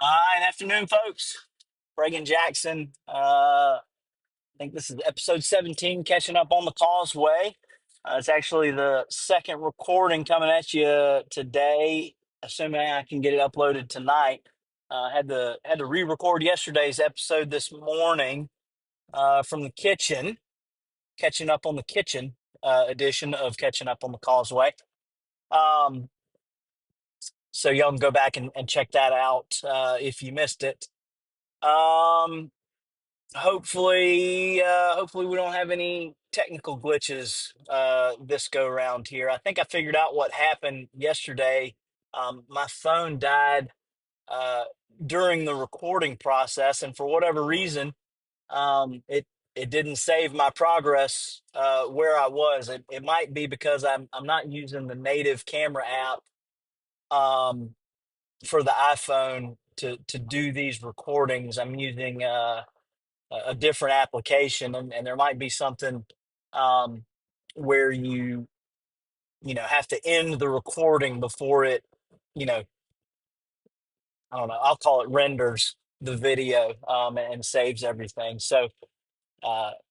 Good afternoon, folks. Reagan Jackson. I think this is episode 17, catching up on the Causeway. It's actually the second recording coming at you today, assuming I can get it uploaded tonight. Had to re-record yesterday's episode this morning from the kitchen, catching up on the kitchen edition of Catching Up on the Causeway. Um, so y'all can go back and check that out if you missed it. Um, hopefully we don't have any technical glitches this go around here. I think I figured out what happened yesterday. My phone died uh, during the recording process, and for whatever reason, it didn't save my progress where I was. It might be because I'm not using the native camera app um, for the iPhone to do these recordings. I'm using a different application, and there might be something um, where you have to end the recording before it, you know I don't know, I'll call it renders the video and saves everything. So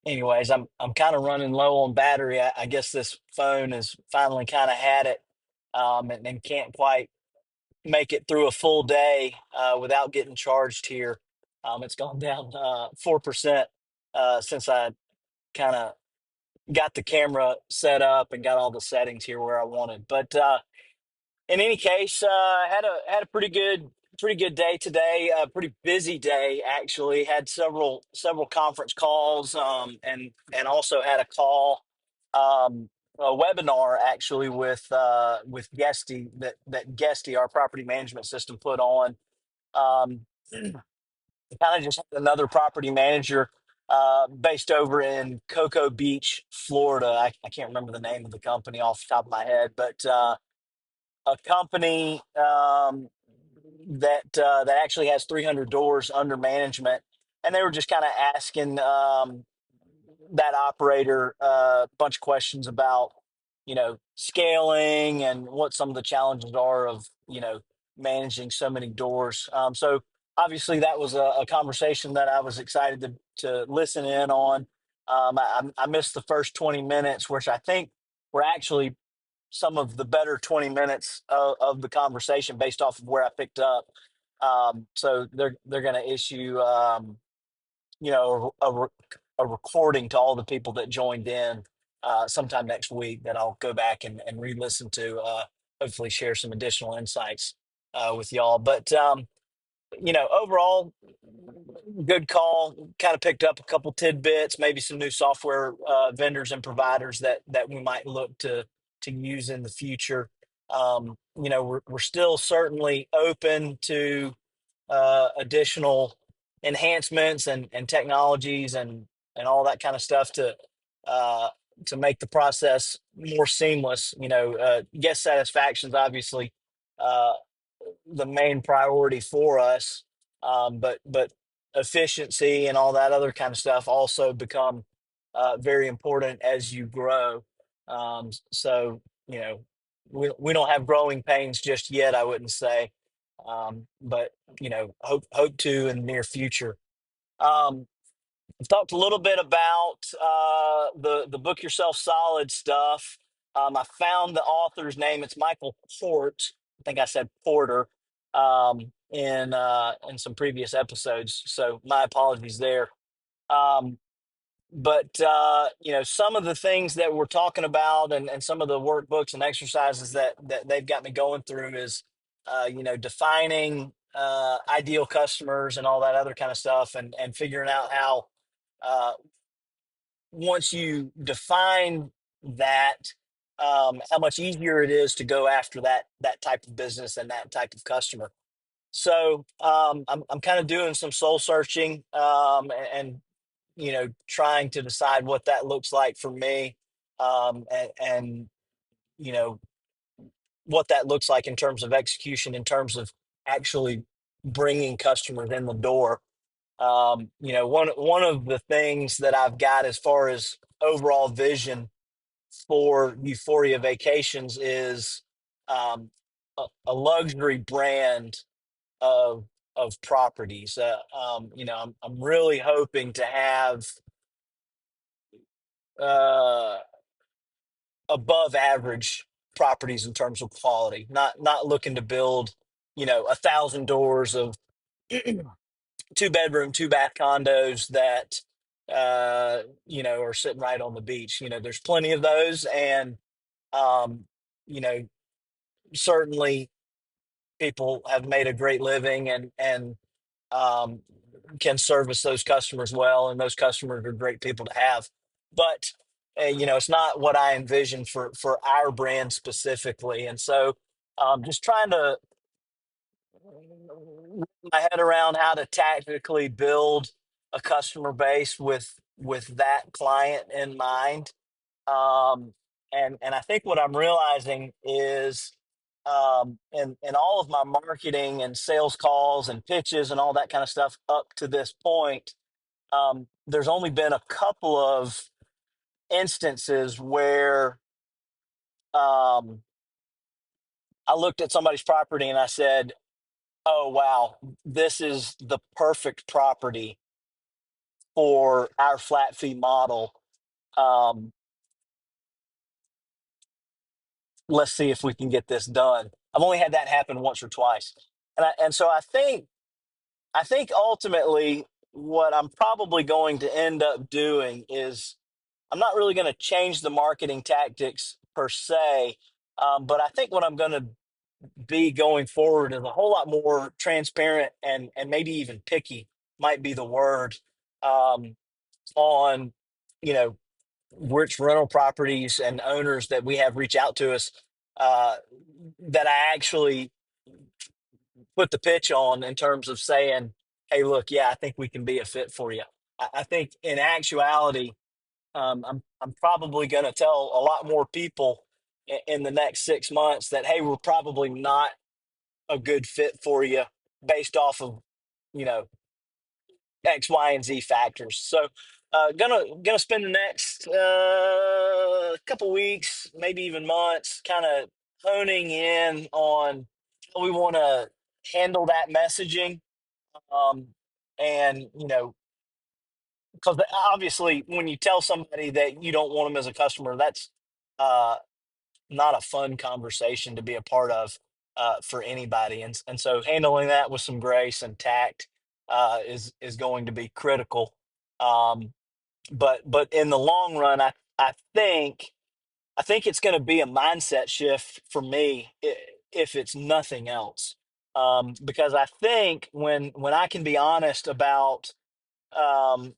anyways, I'm kind of running low on battery. I guess this phone has finally kind of had it and can't quite make it through a full day without getting charged here. It's gone down 4% since I kind of got the camera set up and got all the settings here where I wanted. But in any case, had a pretty good day today. A pretty busy day actually. Had several conference calls and also had a call, a webinar actually with Guesty that Guesty, our property management system, put on. Um, Kind of just had another property manager based over in Cocoa Beach, Florida. I can't remember the name of the company off the top of my head, but a company that actually has 300 doors under management, and they were just kind of asking that operator a bunch of questions about scaling and what some of the challenges are of managing so many doors. So obviously that was a conversation that I was excited to listen in on. I missed the first 20 minutes, which I think were actually some of the better 20 minutes of the conversation based off of where I picked up. So they're going to issue a recording to all the people that joined in sometime next week that I'll go back and re-listen to. Hopefully, share some additional insights with y'all. But overall, good call. Kind of picked up a couple tidbits, maybe some new software vendors and providers that we might look to use in the future. We're still certainly open to additional enhancements and technologies and all that kind of stuff uh, to make the process more seamless. Guest satisfaction is obviously uh, the main priority for us, but efficiency and all that other kind of stuff also become very important as you grow. So we don't have growing pains just yet, I wouldn't say, but hope to in the near future. Um, I've talked a little bit about the book yourself solid stuff. I found the author's name. It's Michael Port. I think I said Porter in some previous episodes. So my apologies there. Um, but some of the things that we're talking about and some of the workbooks and exercises that they've got me going through is defining ideal customers and all that other kind of stuff, and figuring out how uh, once you define that, how much easier it is to go after that type of business and that type of customer. So I'm kind of doing some soul searching and trying to decide what that looks like for me, and you know what that looks like in terms of execution, in terms of actually bringing customers in the door. One of the things that I've got as far as overall vision for Euphoria Vacations is a luxury brand of of properties. I'm really hoping to have uh, above average properties in terms of quality. Not looking to build, 1,000 doors of 2 bedroom, 2 bath condos that are sitting right on the beach. There's plenty of those, and um, you know, certainly people have made a great living and um, can service those customers well, and those customers are great people to have. But it's not what I envision for our brand specifically, and so just trying to wrap my head around how to tactically build a customer base with that client in mind. um, and I think what I'm realizing is, in all of my marketing and sales calls and pitches and all that kind of stuff up to this point, there's only been a couple of instances where um, I looked at somebody's property and I said, "Oh wow, this is the perfect property for our flat fee model. Um, let's see if we can get this done." I've only had that happen once or twice, and so I think ultimately what I'm probably going to end up doing is I'm not really going to change the marketing tactics per se, but I think what I'm going to be going forward is a whole lot more transparent and maybe even picky might be the word, um, on you know which rental properties and owners that we have reach out to us, uh, that I actually put the pitch on in terms of saying, "Hey, look, yeah, I think we can be a fit for you." I think in actuality, I'm probably going to tell a lot more people in the next 6 months that, hey, we're probably not a good fit for you based off of you know X, Y, and Z factors. So, gonna spend the next couple weeks, maybe even months, kind of honing in on how we want to handle that messaging. Um, and because obviously, when you tell somebody that you don't want them as a customer, that's uh, not a fun conversation to be a part of, for anybody. And so handling that with some grace and tact is going to be critical. Um, but in the long run, I think it's going to be a mindset shift for me, if it's nothing else. Because I think when I can be honest about, um,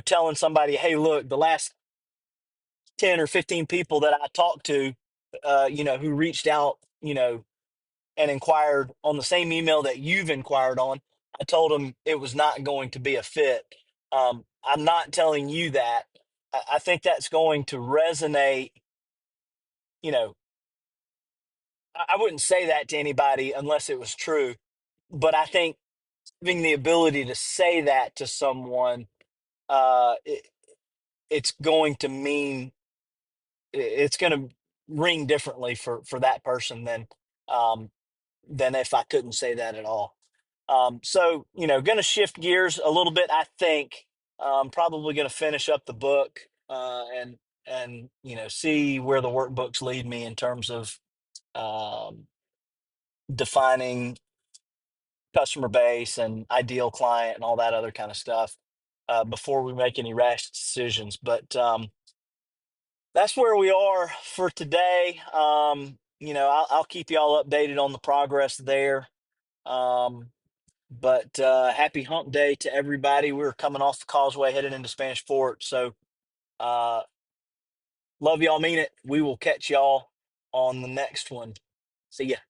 telling somebody, "Hey, look, the last 10 or 15 people that I talked to, who reached out, and inquired on the same email that you've inquired on, I told them it was not going to be a fit." I'm not telling you that. I think that's going to resonate. You know, I wouldn't say that to anybody unless it was true, but I think having the ability to say that to someone, it's going to mean it's going to ring differently for that person um, than if I couldn't say that at all. So, going to shift gears a little bit. I think probably going to finish up the book, and see where the workbooks lead me in terms of um, defining customer base and ideal client and all that other kind of stuff, before we make any rash decisions. But that's where we are for today. I'll keep you all updated on the progress there. Um, but happy hump day to everybody. We're coming off the Causeway headed into Spanish Fort. So uh, love y'all, mean it. We will catch y'all on the next one. See ya.